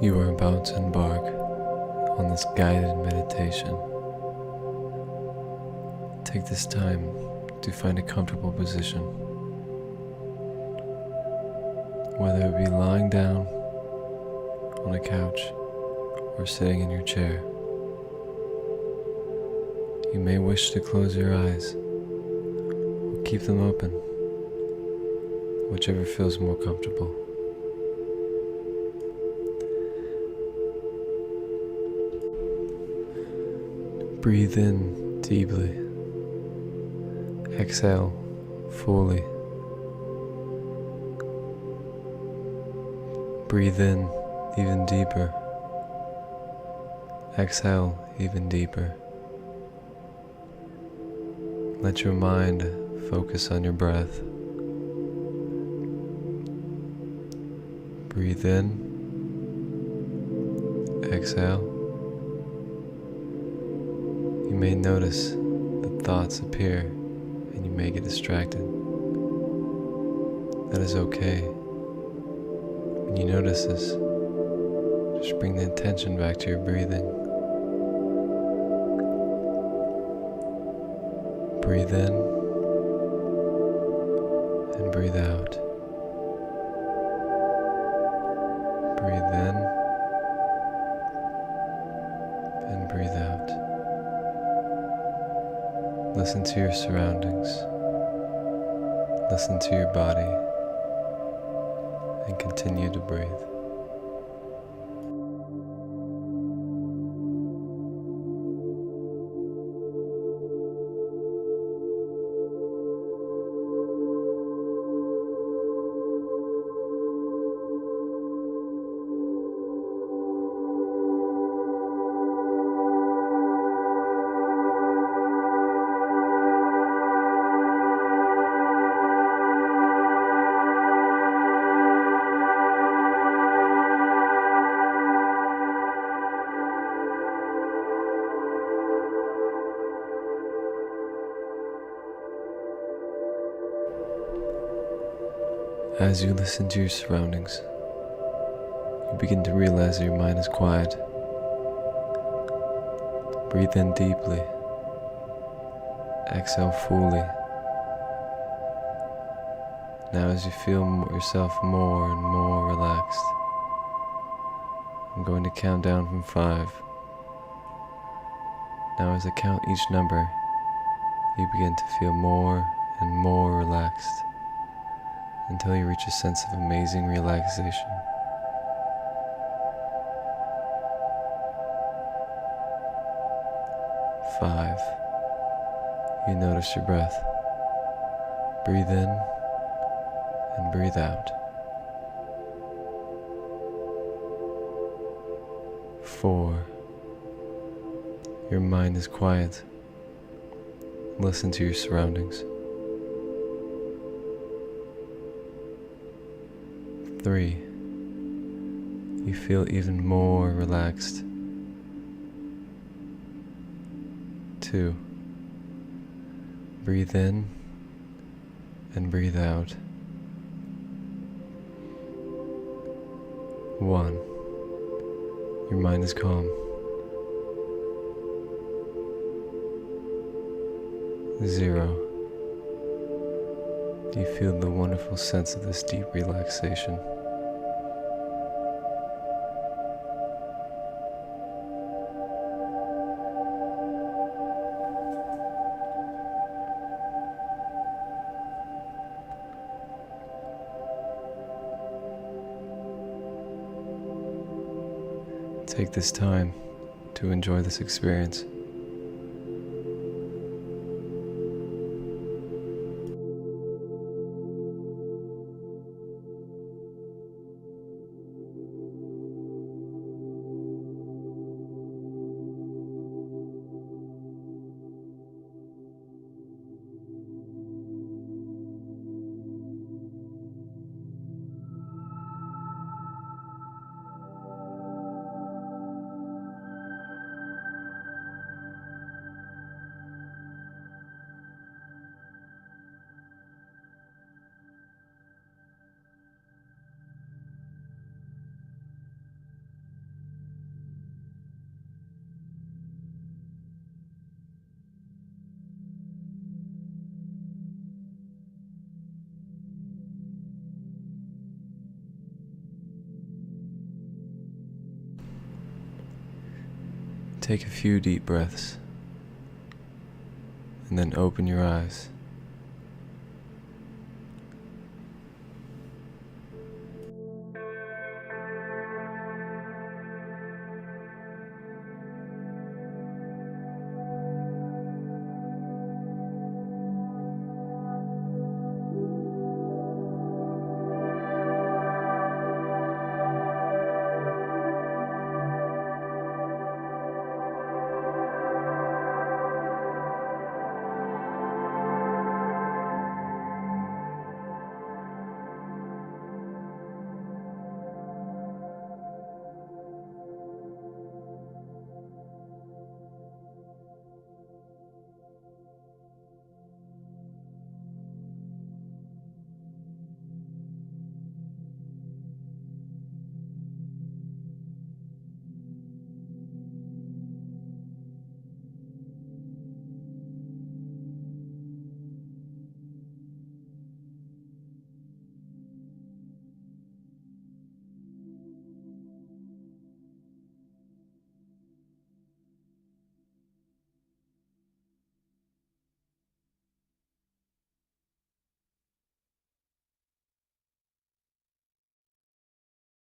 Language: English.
You are about to embark on this guided meditation. Take this time to find a comfortable position, whether it be lying down on a couch or sitting in your chair. You may wish to close your eyes or keep them open, whichever feels more comfortable. Breathe in deeply. Exhale fully. Breathe in even deeper. Exhale even deeper. Let your mind focus on your breath. Breathe in. Exhale. You may notice that thoughts appear and you may get distracted. That is okay. When you notice this, just bring the attention back to your breathing. Breathe in and breathe out. Breathe in and breathe out. Listen to your surroundings. Listen to your body and continue to breathe. As you listen to your surroundings, you begin to realize that your mind is quiet. Breathe in deeply. Exhale fully. Now as you feel yourself more and more relaxed, I'm going to count down from 5. Now as I count each number, you begin to feel more and more relaxed, until you reach a sense of amazing relaxation. 5. You notice your breath. Breathe in and breathe out. 4. Your mind is quiet. Listen to your surroundings. 3. You feel even more relaxed. 2. Breathe in and breathe out. 1. Your mind is calm. 0. You feel the wonderful sense of this deep relaxation. Take this time to enjoy this experience. Take a few deep breaths and then open your eyes.